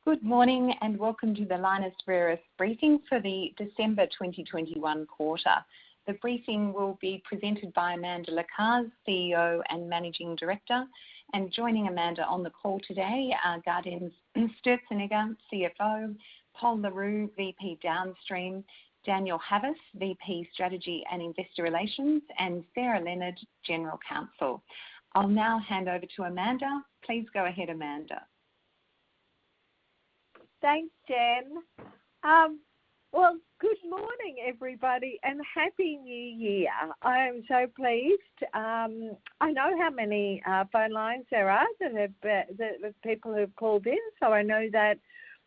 Good morning and welcome to the Lynas Rare Earths briefing for the December 2021 quarter. The briefing will be presented by Amanda Lacaze, CEO and Managing Director, and joining Amanda on the call today are Gaudenz Sturzenegger, CFO, Pol Le Roux, VP Downstream, Daniel Havas, VP Strategy and Investor Relations, and Sarah Leonard, General Counsel. I'll now hand over to Amanda. Please go ahead, Amanda. Thanks, Jen. Well, good morning, everybody, and Happy New Year. I am so pleased. I know how many phone lines there are that people who have called in, so I know that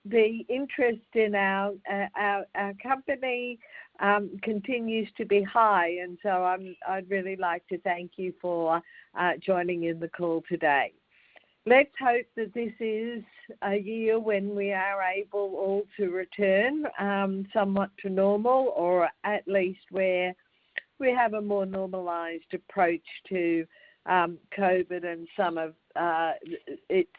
the interest in our company continues to be high, and so I'd really like to thank you for joining in the call today. Let's hope that this is a year when we are able all to return somewhat to normal, or at least where we have a more normalised approach to COVID and some of its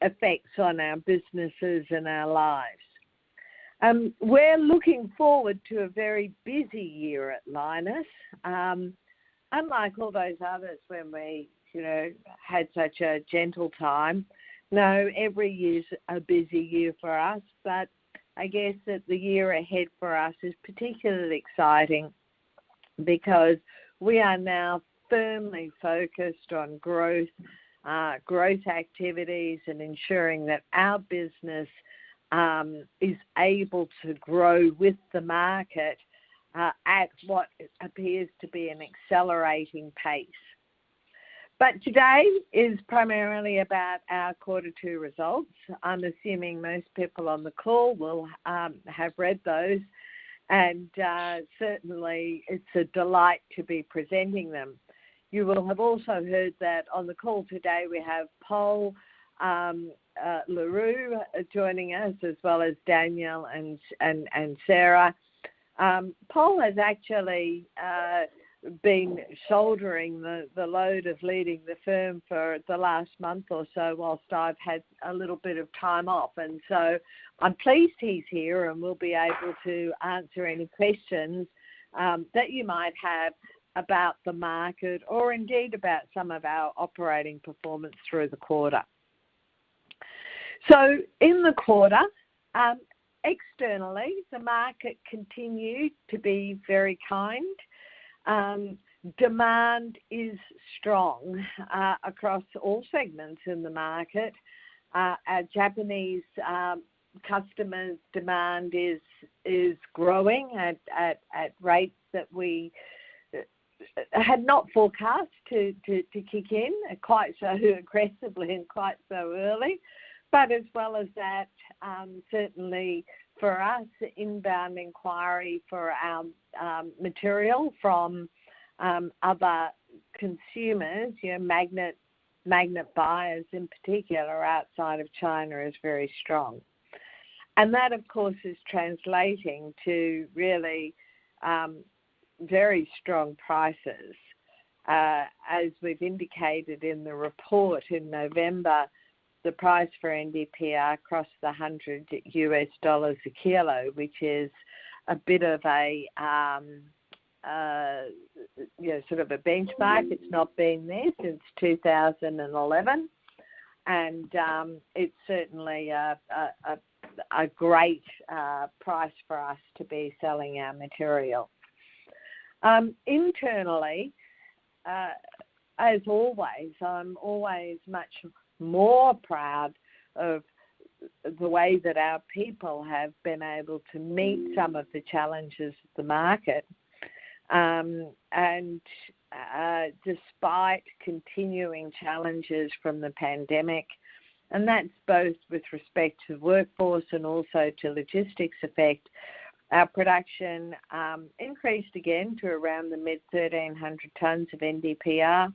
effects on our businesses and our lives. We're looking forward to a very busy year at Lynas. Unlike all those others when we had such a gentle time. No, every year's a busy year for us, but I guess that the year ahead for us is particularly exciting because we are now firmly focused on growth activities and ensuring that our business is able to grow with the market at what appears to be an accelerating pace. But today is primarily about our Q2 results. I'm assuming most people on the call will have read those, and certainly it's a delight to be presenting them. You will have also heard that on the call today we have Pol Le Roux joining us, as well as Daniel and Sarah. Pol has actually been shouldering the load of leading the firm for the last month or so, whilst I've had a little bit of time off. And so I'm pleased he's here and we'll be able to answer any questions that you might have about the market or indeed about some of our operating performance through the quarter. So in the quarter, externally, the market continued to be very kind. Demand is strong across all segments in the market. Our Japanese customers' demand is growing at rates that we had not forecast to kick in quite so aggressively and quite so early. But as well as that, certainly for us, inbound inquiry for our material from other consumers, magnet buyers in particular outside of China, is very strong. And that, of course, is translating to really very strong prices. As we've indicated in the report in November, the price for NdPr crossed the $100 a kilo, which is a bit of a sort of a benchmark. It's not been there since 2011, and it's certainly a great price for us to be selling our material. Internally, as always, I'm always much more proud of the way that our people have been able to meet some of the challenges of the market. And despite continuing challenges from the pandemic, and that's both with respect to workforce and also to logistics effect, our production increased again to around the mid-1,300 tonnes of NdPr.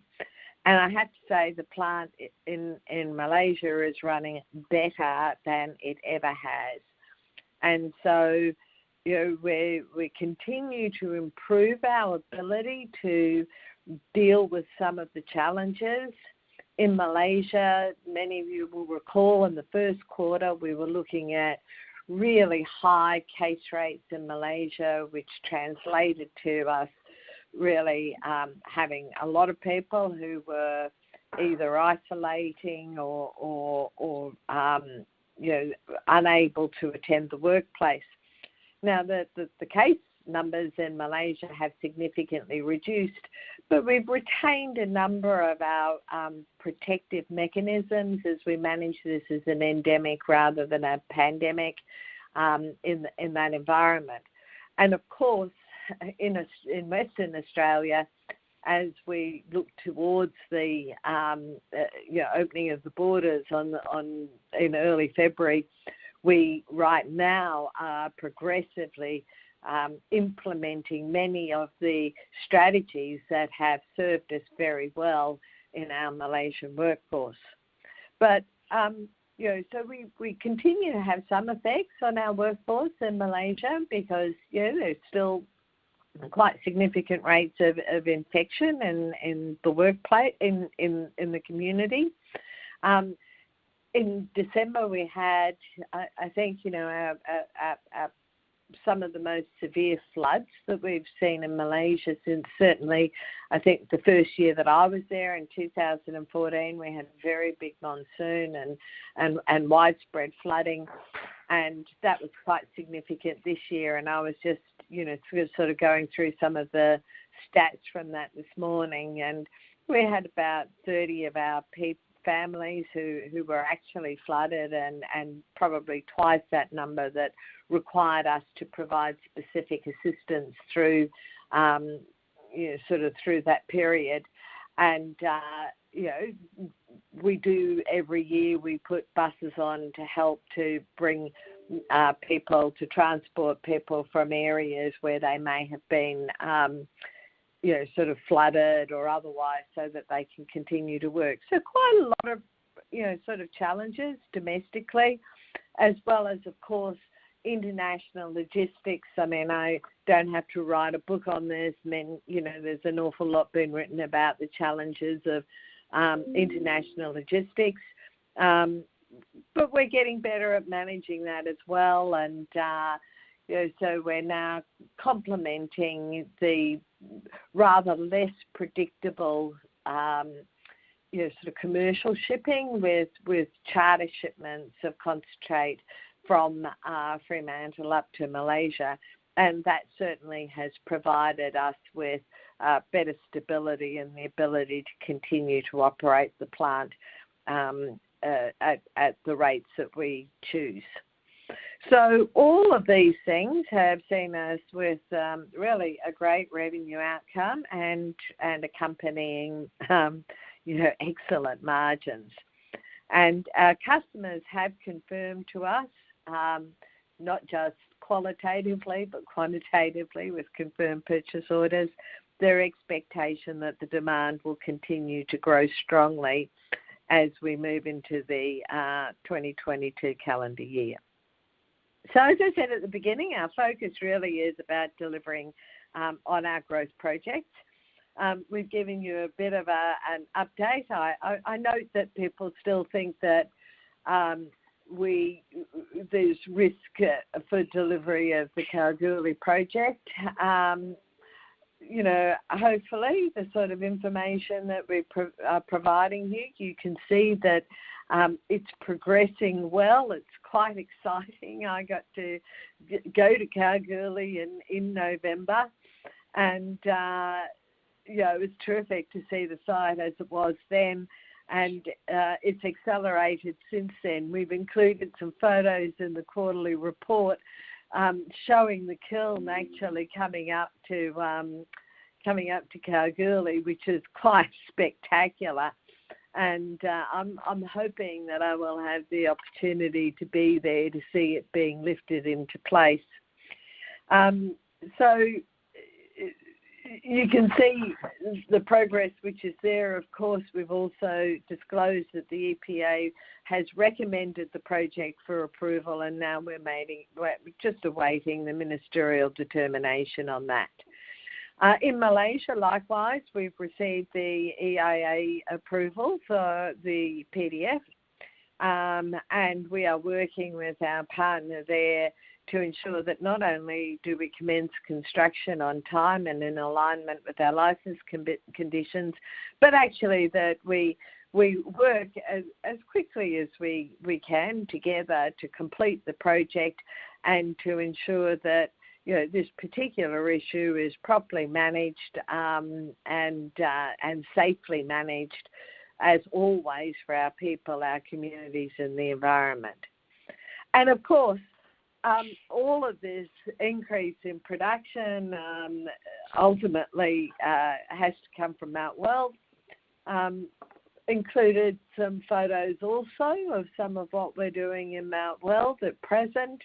And I have to say the plant in Malaysia is running better than it ever has. And so, we continue to improve our ability to deal with some of the challenges In Malaysia, many of you will recall in the first quarter we were looking at really high case rates in Malaysia, which translated to us really having a lot of people who were either isolating or unable to attend the workplace. Now, the case numbers in Malaysia have significantly reduced, but we've retained a number of our protective mechanisms as we manage this as an endemic rather than a pandemic in that environment. And of course, in Western Australia, as we look towards the opening of the borders in early February, we right now are progressively implementing many of the strategies that have served us very well in our Malaysian workforce. But so we continue to have some effects on our workforce in Malaysia because there's still quite significant rates of infection in the workplace in the community. In December we had I think our some of the most severe floods that we've seen in Malaysia since certainly I think the first year that I was there in 2014. We had a very big monsoon and widespread flooding, and that was quite significant this year. And I was just sort of going through some of the stats from that this morning, and we had about 30 of our families who were actually flooded, and probably twice that number that required us to provide specific assistance through through that period. And we do every year, we put buses on to help to bring people, to transport people from areas where they may have been sort of flooded or otherwise, so that they can continue to work. So quite a lot of sort of challenges domestically, as well as of course international logistics. I mean, I don't have to write a book on this. There's an awful lot been written about the challenges of international logistics, but we're getting better at managing that as well. And so we're now complementing the rather less predictable sort of commercial shipping with charter shipments of concentrate from Fremantle up to Malaysia, and that certainly has provided us with better stability and the ability to continue to operate the plant at the rates that we choose. So all of these things have seen us with really a great revenue outcome and accompanying excellent margins. And our customers have confirmed to us, not just qualitatively but quantitatively with confirmed purchase orders, their expectation that the demand will continue to grow strongly as we move into the 2022 calendar year. So as I said at the beginning, our focus really is about delivering on our growth projects. We've given you a bit of an update. I note that people still think that there's risk for delivery of the Kalgoorlie project. Hopefully the sort of information that we are providing here, you can see that it's progressing well. It's quite exciting. I got to go to Kalgoorlie in November, and it was terrific to see the site as it was then, and it's accelerated since then. We've included some photos in the quarterly report showing the kiln actually coming up to Kalgoorlie, which is quite spectacular. And I'm hoping that I will have the opportunity to be there to see it being lifted into place. So you can see the progress which is there. Of course, we've also disclosed that the EPA has recommended the project for approval, and now we're just awaiting the ministerial determination on that. In Malaysia, likewise, we've received the EIA approval for the PDF, and we are working with our partner there to ensure that not only do we commence construction on time and in alignment with our license conditions, but actually that we work as quickly as we can together to complete the project and to ensure that this particular issue is properly managed and safely managed, as always, for our people, our communities, and the environment. And of course, all of this increase in production ultimately has to come from Mount Weld. Included some photos also of some of what we're doing in Mount Weld at present.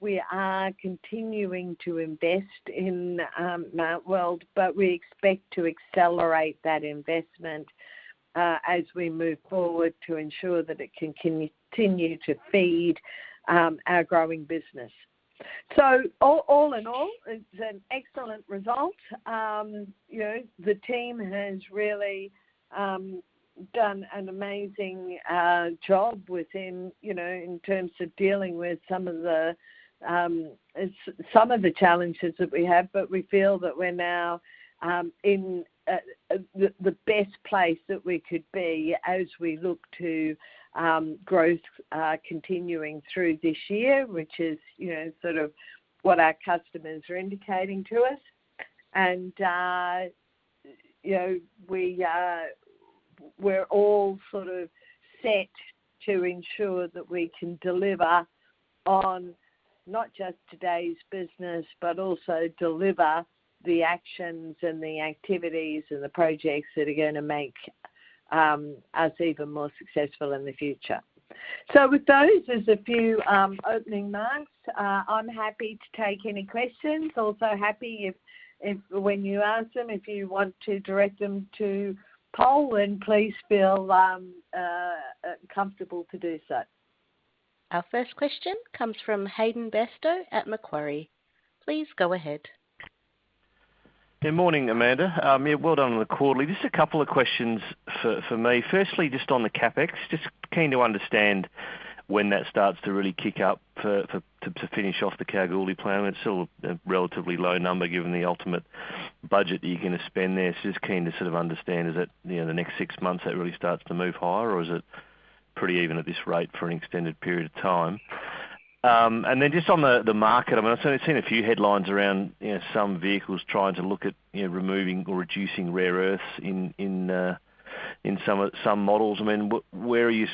We are continuing to invest in Mount Weld, but we expect to accelerate that investment as we move forward to ensure that it can continue to feed our growing business. So all in all, it's an excellent result. The team has really done an amazing job within, in terms of dealing with some of the challenges that we have, but we feel that we're now in the best place that we could be as we look to growth continuing through this year, which is, sort of what our customers are indicating to us. And, we're all sort of set to ensure that we can deliver on not just today's business, but also deliver the actions and the activities and the projects that are going to make us even more successful in the future. So with those, there's a few opening remarks. I'm happy to take any questions. Also happy if when you ask them, if you want to direct them to Paul, then please feel comfortable to do so. Our first question comes from Hayden Bairstow at Macquarie. Please go ahead. Good morning, Amanda. Well done on the quarterly. Just a couple of questions for me. Firstly, just on the CapEx, just keen to understand when that starts to really kick up to finish off the Kalgoorlie plan. It's still a relatively low number given the ultimate budget that you're going to spend there. So just keen to sort of understand, is it the next 6 months that really starts to move higher, or is it pretty even at this rate for an extended period of time? And then just on the market, I mean, I've seen a few headlines around some vehicles trying to look at removing or reducing rare earths in some models. I mean, where are you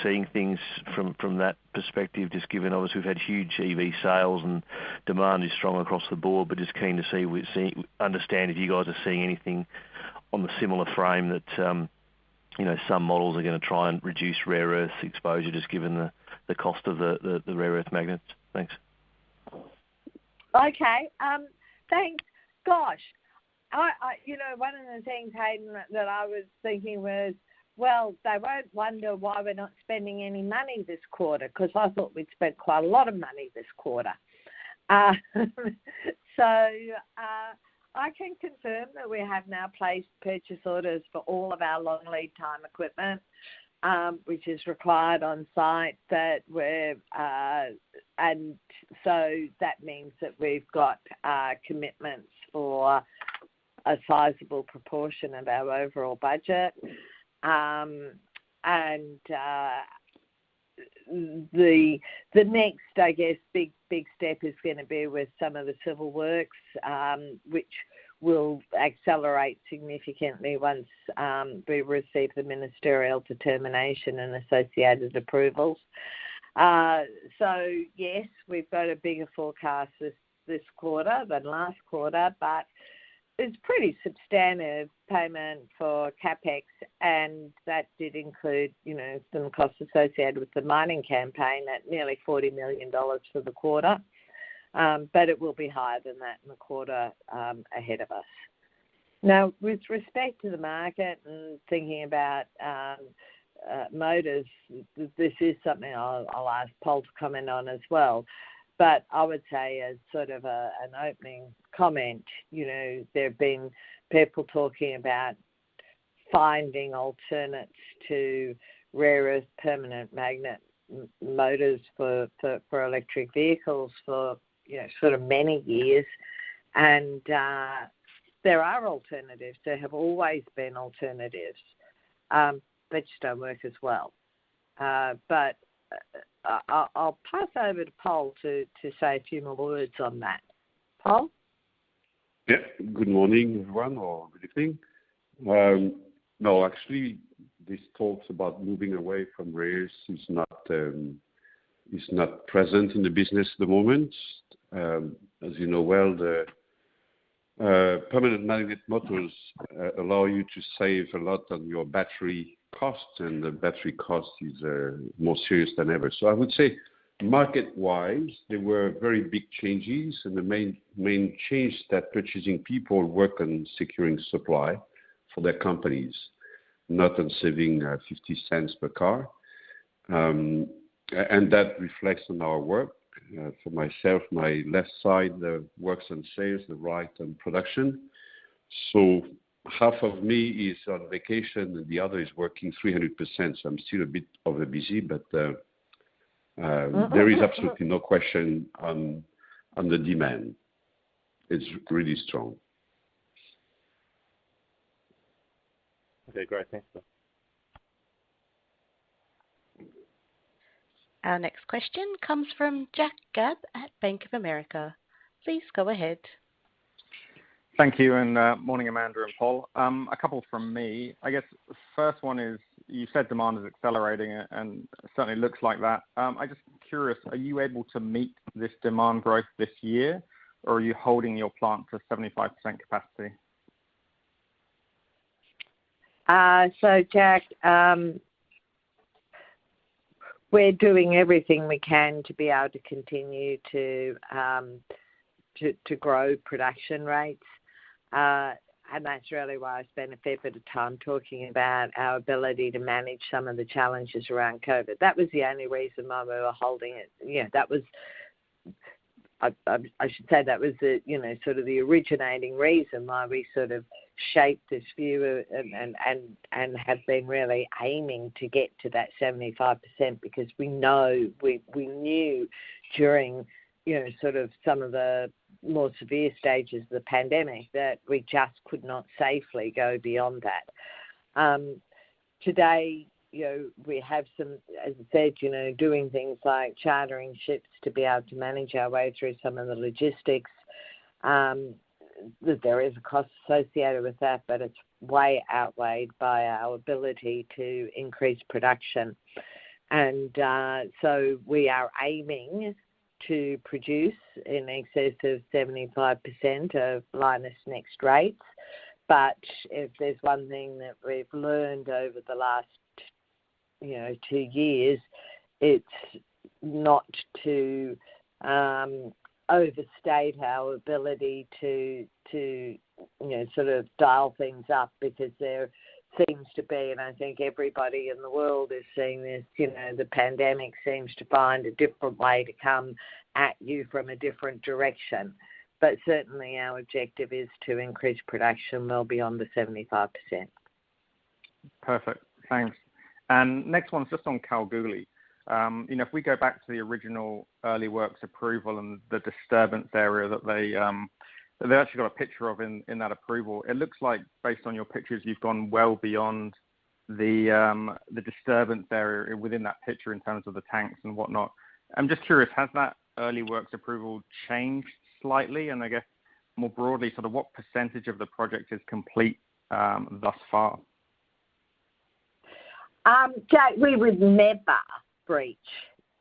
seeing things from that perspective? Just given obviously we've had huge EV sales and demand is strong across the board, but just keen to understand if you guys are seeing anything on the similar frame that some models are going to try and reduce rare earth exposure, just given the cost of the rare earth magnets. Thanks. Okay. Thanks. Gosh, I one of the things, Hayden, that I was thinking was, well, they won't wonder why we're not spending any money this quarter, because I thought we'd spent quite a lot of money this quarter. So I can confirm that we have now placed purchase orders for all of our long lead time equipment, which is required on site. And so that means that we've got commitments for a sizable proportion of our overall budget. And the next, I guess, big step is going to be with some of the civil works, which will accelerate significantly once we receive the ministerial determination and associated approvals. So yes, we've got a bigger forecast this quarter than last quarter, but it's pretty substantive payment for CapEx, and that did include, some costs associated with the mining campaign at nearly $40 million for the quarter. But it will be higher than that in the quarter ahead of us. Now, with respect to the market and thinking about motors, this is something I'll ask Paul to comment on as well. But I would say, as sort of an opening comment, there have been people talking about finding alternates to rare earth permanent magnet motors for electric vehicles for sort of many years, and there are alternatives. There have always been alternatives, but just don't work as well. But I'll pass over to Paul to say a few more words on that. Paul? Yeah. Good morning, everyone, or good evening. No, actually, this talks about moving away from rare earths is not present in the business at the moment. As you know well, the permanent magnet motors allow you to save a lot on your battery costs, and the battery cost is more serious than ever. So I would say, market-wise, there were very big changes, and the main change that purchasing people work on securing supply for their companies, not on saving 50 cents per car. And that reflects on our work. For myself, my left side works on sales, the right on production. So half of me is on vacation and the other is working 300%. So I'm still a bit over busy, but there is absolutely no question on the demand. It's really strong. Okay, great. Thanks. Our next question comes from Jack Gabb at Bank of America. Please go ahead. Thank you, and morning, Amanda and Paul. A couple from me. I guess the first one is, you said demand is accelerating, and it certainly looks like that. I'm just curious, are you able to meet this demand growth this year, or are you holding your plant to 75% capacity? So, Jack, we're doing everything we can to be able to continue to grow production rates. And that's really why I spent a fair bit of time talking about our ability to manage some of the challenges around COVID. That was the only reason why we were holding it. That was, I should say, that was the, sort of the originating reason why we sort of shaped this view and have been really aiming to get to that 75%, because we knew during, sort of some of the more severe stages of the pandemic that we just could not safely go beyond that. Today, we have some, as I said, doing things like chartering ships to be able to manage our way through some of the logistics. There is a cost associated with that, but it's way outweighed by our ability to increase production. And so we are aiming to produce in excess of 75% of Lynas Next rates. But if there's one thing that we've learned over the last 2 years, it's not to overstate our ability to sort of dial things up, because there seems to be, and I think everybody in the world is seeing this, the pandemic seems to find a different way to come at you from a different direction. But certainly our objective is to increase production well beyond the 75%. Perfect. Thanks. And next one's just on Kalgoorlie. If we go back to the original early works approval and the disturbance area that they actually got a picture of in that approval, it looks like, based on your pictures, you've gone well beyond the disturbance area within that picture in terms of the tanks and whatnot. I'm just curious, has that early works approval changed slightly? And I guess more broadly, sort of what percentage of the project is complete thus far? Jack, we would never breach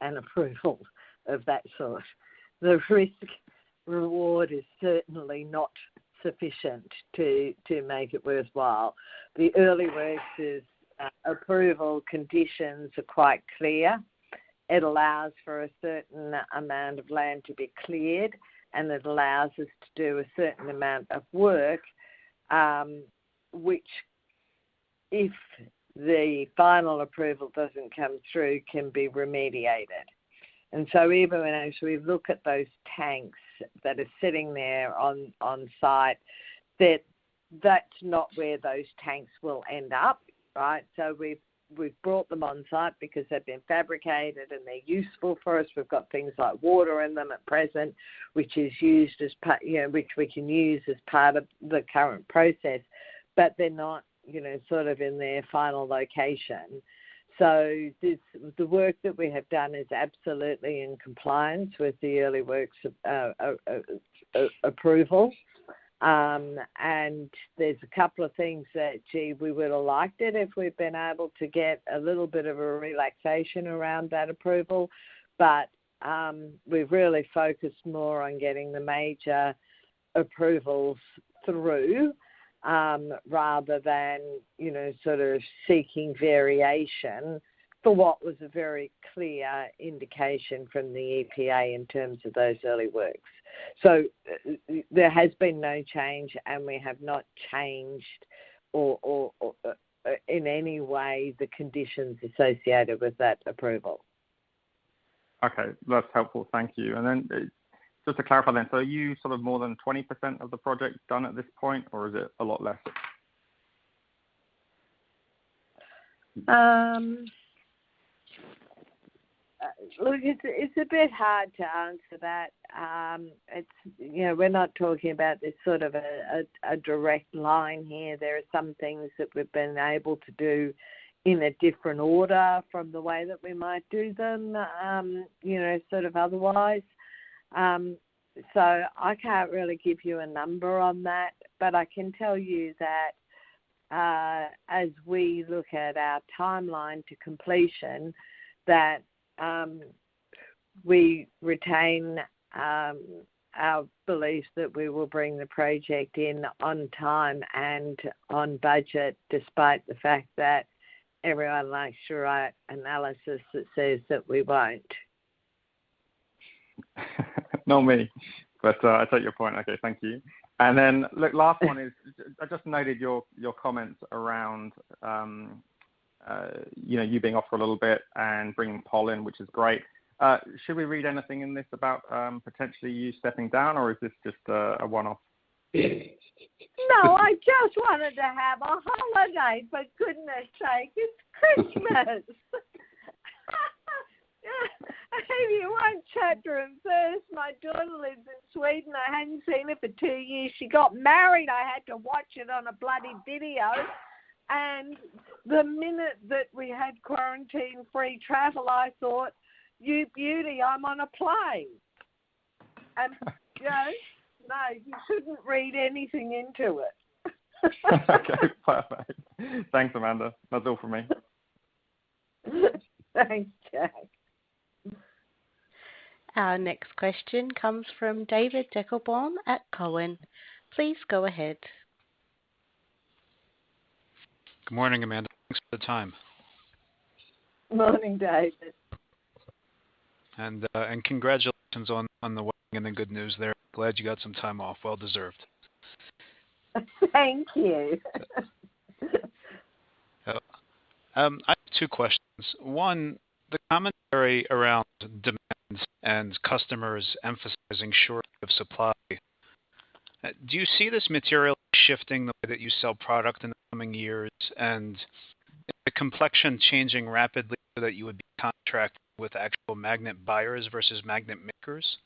an approval of that sort. The risk reward is certainly not sufficient to make it worthwhile. The early works approval conditions are quite clear. It allows for a certain amount of land to be cleared, and it allows us to do a certain amount of work, which, if the final approval doesn't come through, can be remediated. And so even as we look at those tanks that are sitting there on site, that's not where those tanks will end up, right? So we've brought them on site because they've been fabricated and they're useful for us. We've got things like water in them at present, which is used as part, which we can use as part of the current process, but they're not, sort of in their final location. So the work that we have done is absolutely in compliance with the early works approval. And there's a couple of things that, we would have liked it if we'd been able to get a little bit of a relaxation around that approval. But we've really focused more on getting the major approvals through rather than, sort of seeking variation for what was a very clear indication from the EPA in terms of those early works. So there has been no change, and we have not changed or in any way the conditions associated with that approval. Okay, that's helpful. Thank you. And then just to clarify then, so are you sort of more than 20% of the project done at this point, or is it a lot less? Look, it's a bit hard to answer that. We're not talking about this sort of a direct line here. There are some things that we've been able to do in a different order from the way that we might do them, sort of otherwise. So I can't really give you a number on that, but I can tell you that as we look at our timeline to completion, that we retain our belief that we will bring the project in on time and on budget, despite the fact that everyone likes to write analysis that says that we won't. Not me, but I take your point. Okay, thank you. And then, look, last one is, I just noted your comments around, you being off for a little bit and bringing Pol in, which is great. Should we read anything in this about potentially you stepping down, or is this just a one-off? No, I just wanted to have a holiday, for goodness sake. It's Christmas. If you want chapter and verse, my daughter lives in Sweden. I hadn't seen her for 2 years. She got married. I had to watch it on a bloody video. And the minute that we had quarantine-free travel, I thought, you beauty, I'm on a plane. And, no, you shouldn't read anything into it. Okay, perfect. Thanks, Amanda. That's all from me. Thanks, Jack. Our next question comes from David Deckelbaum at Cowen. Please go ahead. Good morning, Amanda. Thanks for the time. Morning, David. And congratulations on the wedding and the good news there. Glad you got some time off. Well deserved. Thank you. I have two questions. One, the commentary around demand and customers emphasizing shortage of supply. Do you see this material shifting the way that you sell product in the coming years, and the complexion changing rapidly so that you would be contracted with actual magnet buyers versus magnet makers?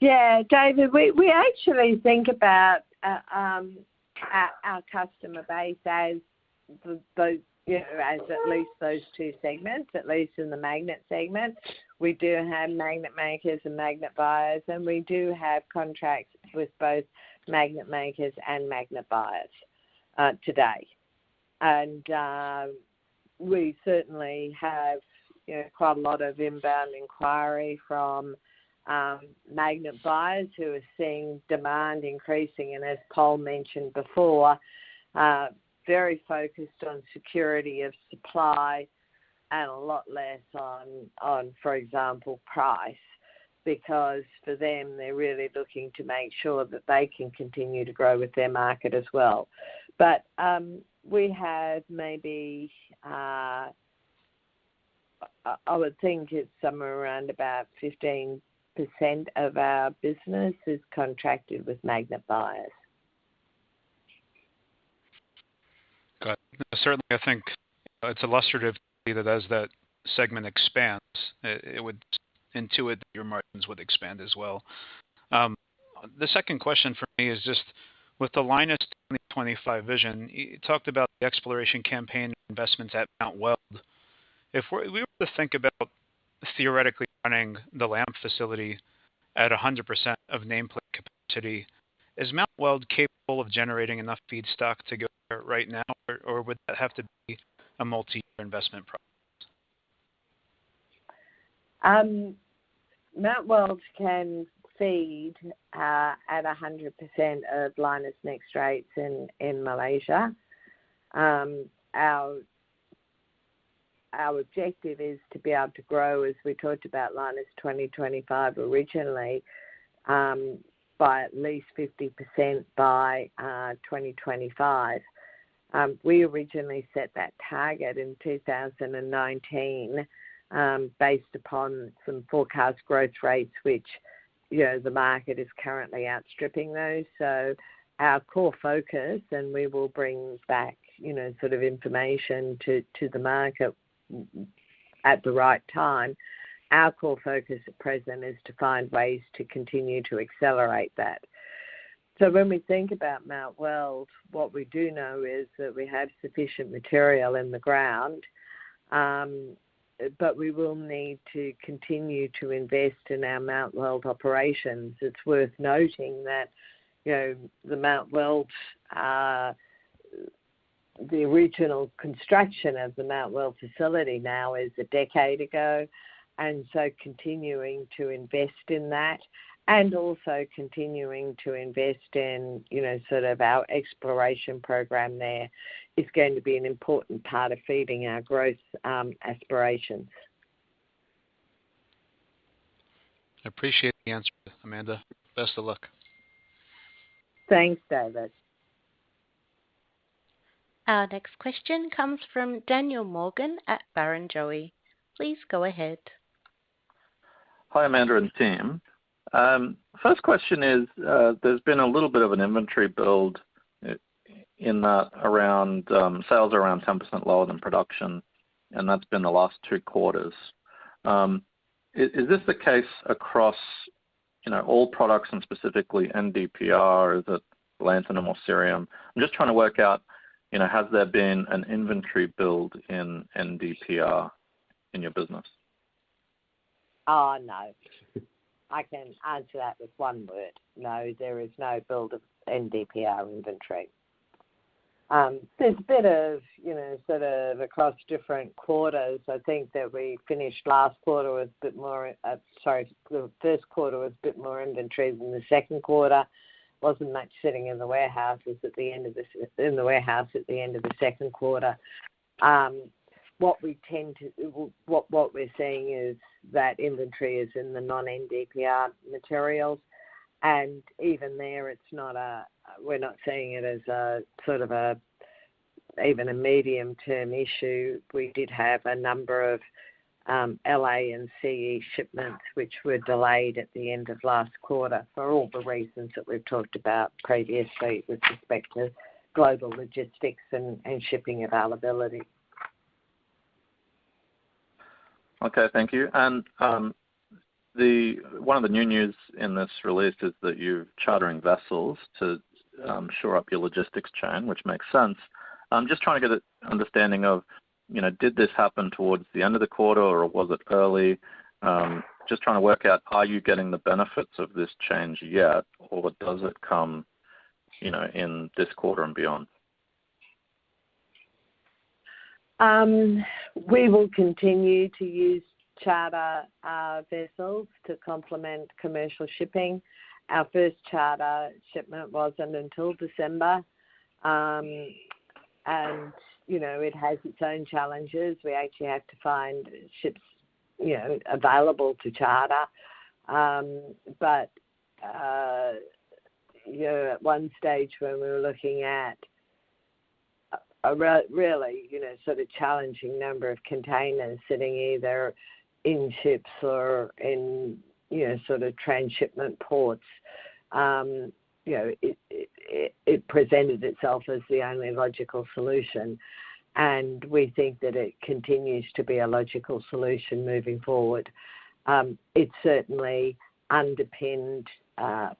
Yeah, David, we actually think about our customer base as those, as at least those two segments, at least in the magnet segment. We do have magnet makers and magnet buyers, and we do have contracts with both magnet makers and magnet buyers today. And we certainly have quite a lot of inbound inquiry from magnet buyers who are seeing demand increasing, and as Pol mentioned before, very focused on security of supply and a lot less on, for example, price, because for them they're really looking to make sure that they can continue to grow with their market as well. But we have maybe I would think it's somewhere around about 15% of our business is contracted with magnet buyers. Got it. Certainly, I think it's illustrative to see that as that segment expands, it would intuit that your margins would expand as well. The second question for me is just with the Lynas 2025 vision, you talked about the exploration campaign investments at Mount Weld. If we were to think about theoretically running the LAMP facility at 100% of nameplate capacity, is Mount Weld capable of generating enough feedstock to go there right now, or would that have to be a multi-year investment process? Mount Weld can feed at 100% of Lynas Next rates in Malaysia. Our objective is to be able to grow, as we talked about Lynas 2025 originally, by at least 50% by 2025. We originally set that target in 2019 based upon some forecast growth rates, which the market is currently outstripping those. So our core focus, and we will bring back sort of information to the market at the right time. Our core focus at present is to find ways to continue to accelerate that. So when we think about Mount Weld, what we do know is that we have sufficient material in the ground, but we will need to continue to invest in our Mount Weld operations. It's worth noting that the Mount Weld, the original construction of the Mount Weld facility now is a decade ago, and so continuing to invest in that and also continuing to invest in, sort of our exploration program there is going to be an important part of feeding our growth aspirations. I appreciate the answer, Amanda. Best of luck. Thanks, David. Our next question comes from Daniel Morgan at Barrenjoey. Please go ahead. Hi, Amanda and team. First question is, there's been a little bit of an inventory build in that around sales are around 10% lower than production, and that's been the last 2 quarters. Is this the case across all products and specifically NdPr? Is it lanthanum or cerium? I'm just trying to work out, has there been an inventory build in NdPr in your business? Oh, no. I can answer that with one word. No, there is no build of NdPr inventory. There's a bit of, sort of across different quarters. I think that we finished last quarter with a bit more, the first quarter was a bit more inventory than the second quarter. Wasn't much sitting in the warehouses at the end of the second quarter. What we're seeing is that inventory is in the non-NdPr materials, and even there, we're not seeing it as a sort of even a medium-term issue. We did have a number of LA and CE shipments which were delayed at the end of last quarter for all the reasons that we've talked about previously with respect to global logistics and shipping availability. Okay, thank you. And one of the new news in this release is that you're chartering vessels to shore up your logistics chain, which makes sense. I'm just trying to get an understanding of, did this happen towards the end of the quarter or was it early? Just trying to work out, are you getting the benefits of this change yet, or does it come, in this quarter and beyond? We will continue to use charter vessels to complement commercial shipping. Our first charter shipment wasn't until December, and it has its own challenges. We actually have to find ships, available to charter. But at one stage when we were looking at really, sort of challenging number of containers sitting either in ships or in, sort of transshipment ports. It presented itself as the only logical solution, and we think that it continues to be a logical solution moving forward. It certainly underpinned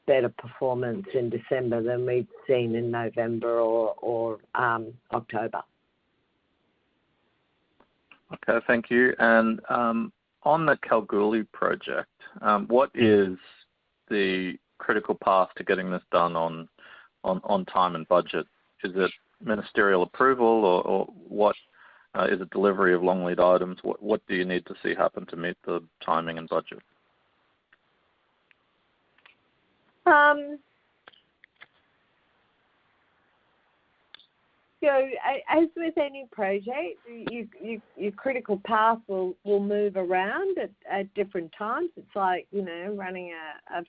better performance in December than we'd seen in November or October. Okay, thank you. And on the Kalgoorlie project, what is the critical path to getting this done on time and budget? Is it ministerial approval, or what is it delivery of long lead items? What do you need to see happen to meet the timing and budget? As with any project, your critical path will move around at different times. It's like, running a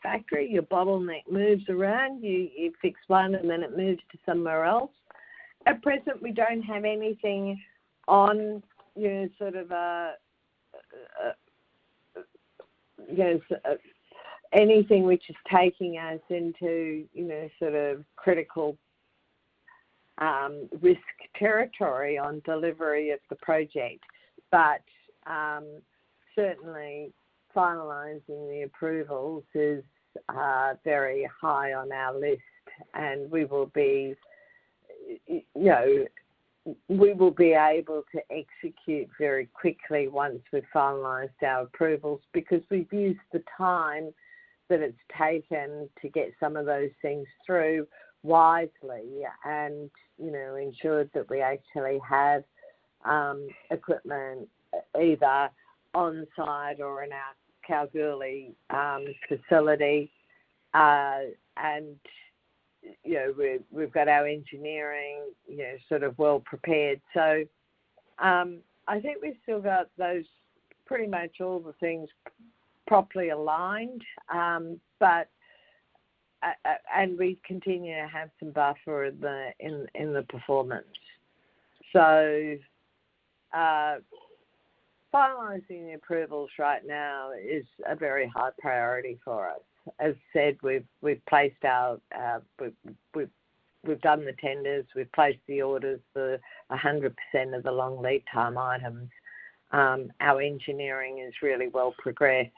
factory. Your bottleneck moves around. You fix one and then it moves to somewhere else. At present, we don't have anything on, sort of anything which is taking us into, sort of critical risk territory on delivery of the project. But certainly finalising the approvals is very high on our list, and we will be able to execute very quickly once we've finalised our approvals, because we've used the time that it's taken to get some of those things through wisely, and ensured that we actually have equipment either on site or in our Kalgoorlie facility, and we've got our engineering sort of well prepared. So I think we've still got those, pretty much all the things properly aligned, but and we continue to have some buffer in the performance. So finalising the approvals right now is a very high priority for us. As said, we've placed we've done the tenders, we've placed the orders for 100% of the long lead time items. Our engineering is really well progressed.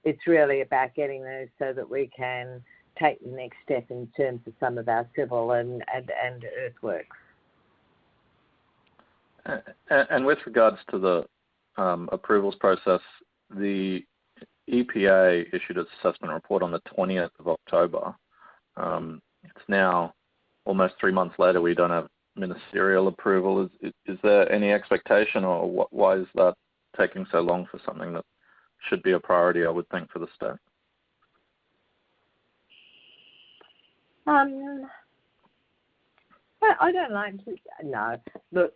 It's really about getting those so that we can take the next step in terms of some of our civil and earthworks. And with regards to the approvals process, the EPA issued its assessment report on the 20th of October. It's now almost 3 months later. We don't have ministerial approval. Is there any expectation, or why is that taking so long for something that should be a priority, I would think, for the state? I don't like to. No, look,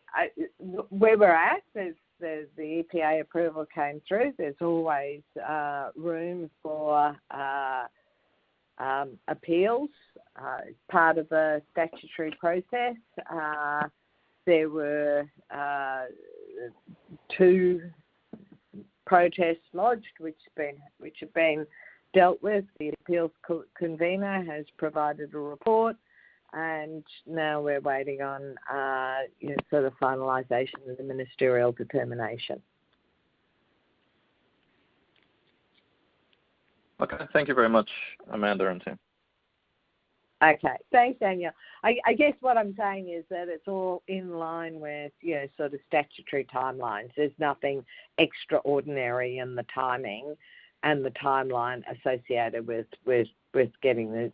where we're at, there's the EPA approval came through. There's always room for appeals. It's part of the statutory process. There were 2 protests lodged, which have been dealt with. The appeals convener has provided a report, and now we're waiting on sort of finalisation of the ministerial determination. Okay, thank you very much, Amanda and Tim. Okay, thanks, Daniel. I guess what I'm saying is that it's all in line with sort of statutory timelines. There's nothing extraordinary in the timing and the timeline associated with getting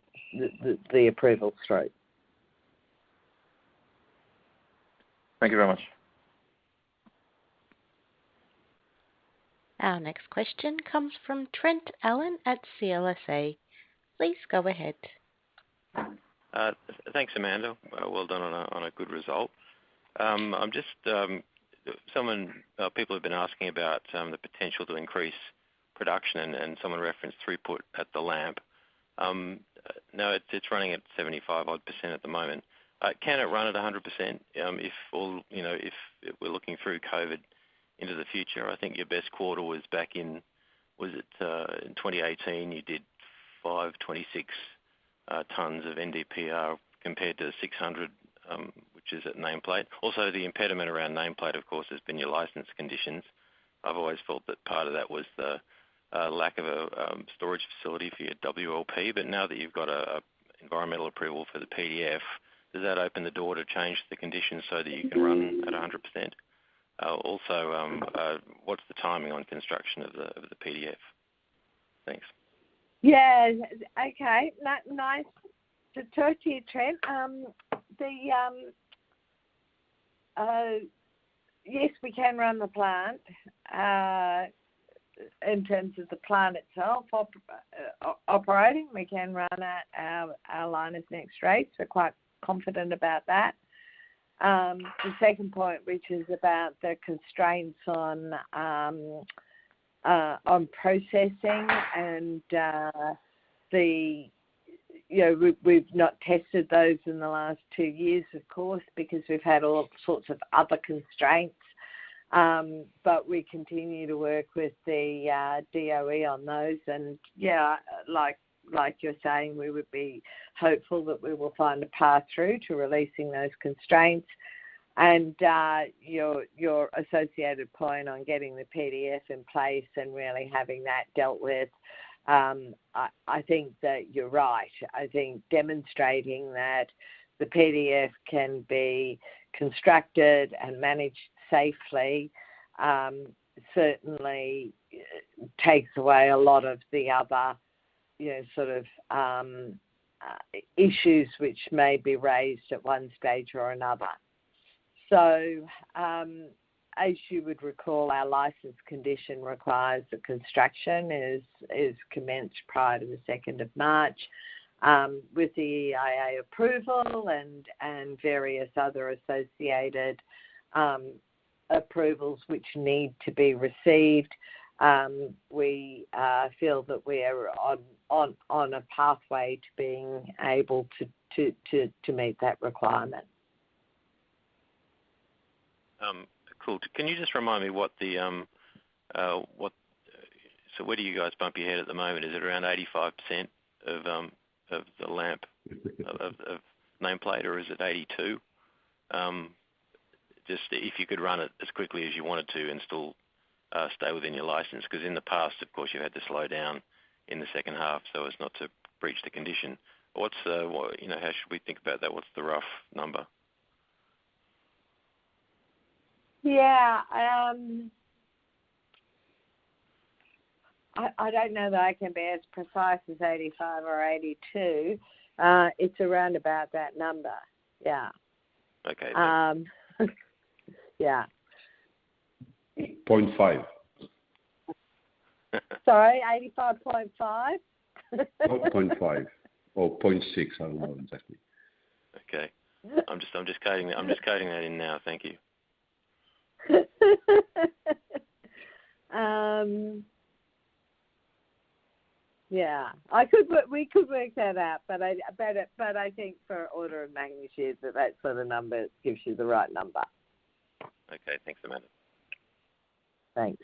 the approvals through. Thank you very much. Our next question comes from Trent Allen at CLSA. Please go ahead. Thanks, Amanda. Well done on a good result. I'm just people have been asking about the potential to increase production, and someone referenced throughput at the LAMP. Now it's running at 75% at the moment. Can it run at 100%? If we're looking through COVID into the future, I think your best quarter was back in 2018. You did 526 tons of NdPr compared to 600, which is at nameplate. Also, the impediment around nameplate, of course, has been your license conditions. I've always felt that part of that was the lack of a storage facility for your WLP, but now that you've got a environmental approval for the PDF, does that open the door to change the conditions so that you can run at 100%? Also, what's the timing on construction of the PDF? Thanks. Yeah, okay. Nice to talk to you, Trent. Yes, we can run the plant. In terms of the plant itself operating, we can run at our Lynas Next rates. We're quite confident about that. The second point, which is about the constraints on processing, and we've not tested those in the last 2 years, of course, because we've had all sorts of other constraints. But we continue to work with the DOE on those, and like you're saying, we would be hopeful that we will find a path through to releasing those constraints. And your associated point on getting the PDF in place and really having that dealt with, I think that you're right. I think demonstrating that the PDF can be constructed and managed safely certainly takes away a lot of the other issues which may be raised at one stage or another. So as you would recall, our license condition requires that construction is commenced prior to the 2nd of March with the EIA approval and various other associated approvals which need to be received. We feel that we are on a pathway to being able to meet that requirement. Cool. Can you just remind me what the so where do you guys bump your head at the moment? Is it around 85% of the LAMP of nameplate, or is it 82? Just if you could run it as quickly as you wanted to and still stay within your license, because in the past, of course, you had to slow down in the second half so as not to breach the condition. How should we think about that? What's the rough number? Yeah, I don't know that I can be as precise as 85 or 82. It's around about that number. Yeah. Okay. Yeah. 0.5. Sorry, 85.5? 0.5 or 0.6, I don't know exactly. Okay. I'm just coding that in now. Thank you. Yeah, we could work that out, but I think for order of magnitude that sort of number gives you the right number. Okay, thanks, Amanda. Thanks.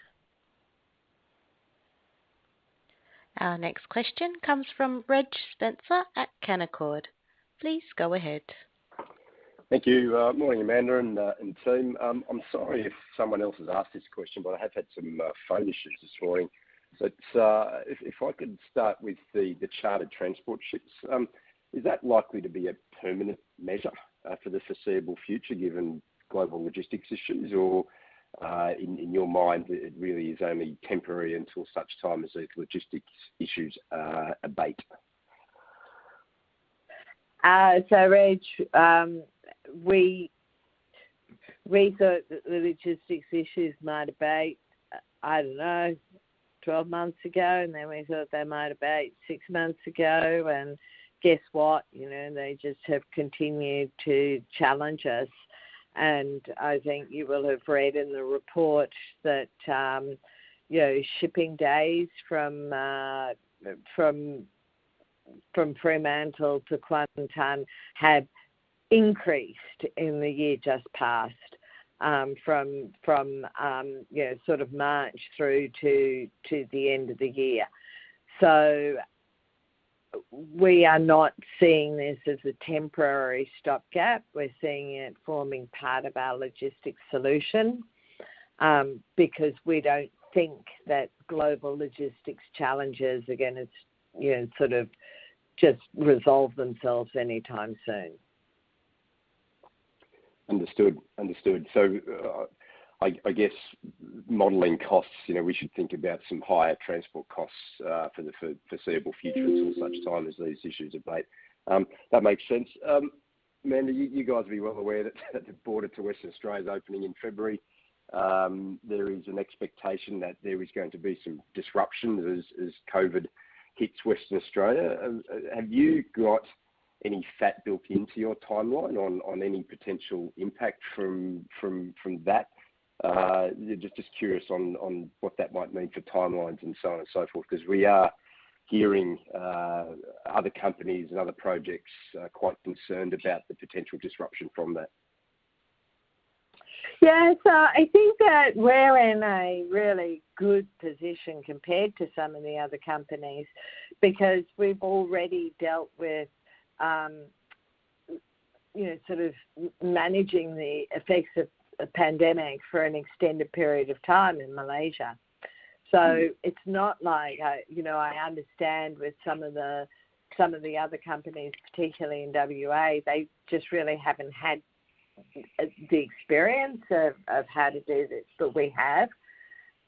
Our next question comes from Reg Spencer at Canaccord. Please go ahead. Thank you. Morning, Amanda and team. I'm sorry if someone else has asked this question, but I have had some phone issues this morning. So if I could start with the chartered transport ships, is that likely to be a permanent measure for the foreseeable future, given global logistics issues, or in your mind it really is only temporary until such time as these logistics issues abate? So, Reg, we thought that the logistics issues might abate, 12 months ago, and then we thought they might abate 6 months ago, and guess what? They just have continued to challenge us. And I think you will have read in the report that shipping days from Fremantle to Kuantan have increased in the year just past, from sort of March through to the end of the year. So we are not seeing this as a temporary stopgap. We're seeing it forming part of our logistics solution, because we don't think that global logistics challenges are going to, sort of just resolve themselves anytime soon. Understood. So I guess modelling costs, we should think about some higher transport costs for the foreseeable future until such time as these issues abate. That makes sense. Amanda, you guys will be well aware that the border to Western Australia is opening in February. There is an expectation that there is going to be some disruption as COVID hits Western Australia. Have you got any fat built into your timeline on any potential impact from that? Just curious on what that might mean for timelines and so on and so forth, because we are hearing other companies and other projects quite concerned about the potential disruption from that. Yeah, so I think that we're in a really good position compared to some of the other companies, because we've already dealt with sort of managing the effects of a pandemic for an extended period of time in Malaysia. So it's not like, I understand with some of the other companies, particularly in WA, they just really haven't had the experience of how to do this, but we have.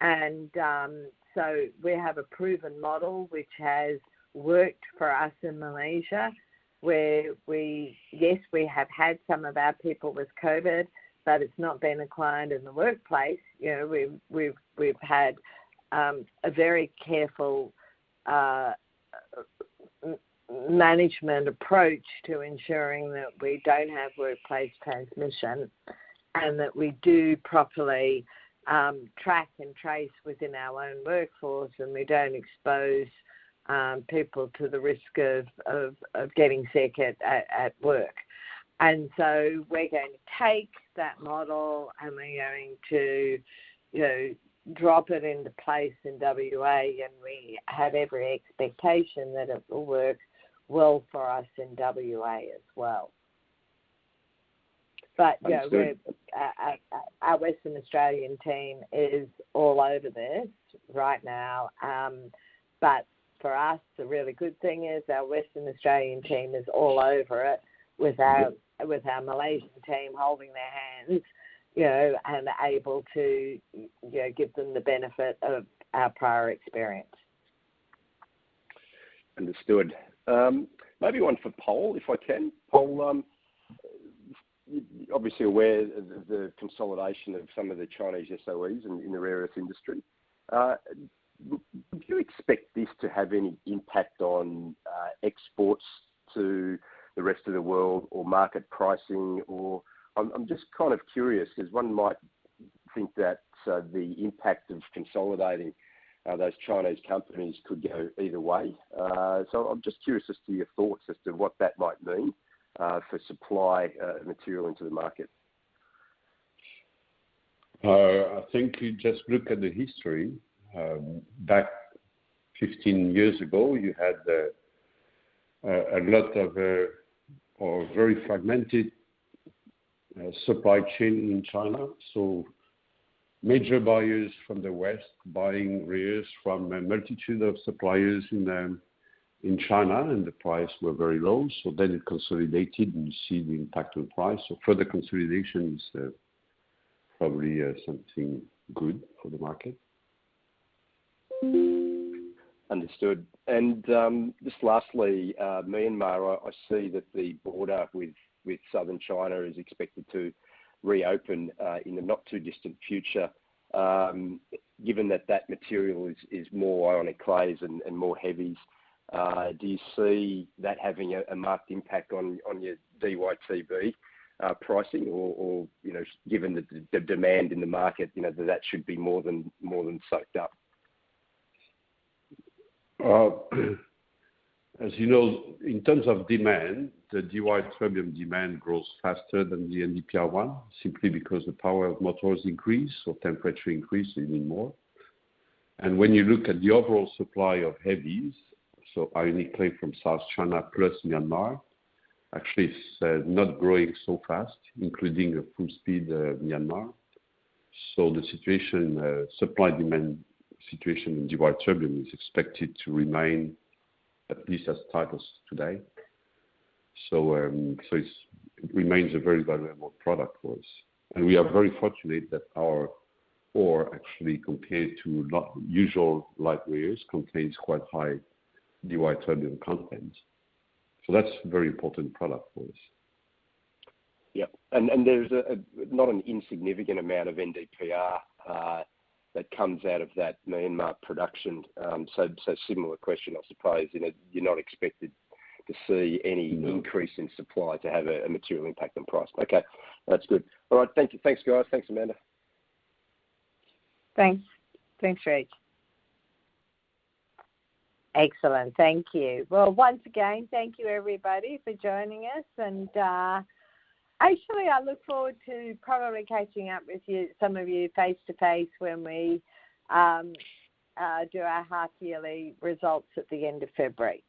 And so we have a proven model which has worked for us in Malaysia, where we have had some of our people with COVID, but it's not been acquired in the workplace. We've had a very careful management approach to ensuring that we don't have workplace transmission, and that we do properly track and trace within our own workforce, and we don't expose people to the risk of getting sick at work. And so we're going to take that model and we're going to, drop it into place in WA, and we have every expectation that it will work well for us in WA as well. But our Western Australian team is all over this right now. But for us, the really good thing is our Western Australian team is all over it with our Malaysian team holding their hands, and able to, give them the benefit of our prior experience. Understood. Maybe one for Pol, if I can. Pol, you're obviously aware of the consolidation of some of the Chinese SOEs in the rare earth industry. Would you expect this to have any impact on exports to the rest of the world, or market pricing? Or I'm just kind of curious, because one might think that the impact of consolidating those Chinese companies could go either way. So I'm just curious as to your thoughts as to what that might mean for supply material into the market. I think you just look at the history. Back 15 years ago, you had a lot of or very fragmented supply chain in China. So major buyers from the West buying rares from a multitude of suppliers in China, and the price were very low. So then it consolidated, and you see the impact on price. So further consolidation is probably something good for the market. Understood. And just lastly, Myanmar, I see that the border with southern China is expected to reopen in the not too distant future. Given that material is more ionic clays and more heavies, do you see that having a marked impact on your DYTB pricing, or given the demand in the market, that should be more than soaked up? As you know, in terms of demand, the dy terbium demand grows faster than the NdPr1, simply because the power of motors increase, so temperature increase, you need more. And when you look at the overall supply of heavies, so ionic clay from South China plus Myanmar, actually it's not growing so fast, including a full speed Myanmar. So the situation, supply-demand situation in dy terbium is expected to remain at least as tight as today. So it remains a very valuable product for us. And we are very fortunate that our ore actually, compared to usual light rares, contains quite high dy terbium content. So that's a very important product for us. Yep. And there's not an insignificant amount of NdPr that comes out of that Myanmar production. So similar question, I suppose. You're not expected to see any increase in supply to have a material impact on price. Okay, that's good. All right, thank you. Thanks, guys. Thanks, Amanda. Thanks, Reg. Excellent. Thank you. Well, once again, thank you everybody for joining us, and actually, I look forward to probably catching up with you, some of you, face to face when we do our half yearly results at the end of February.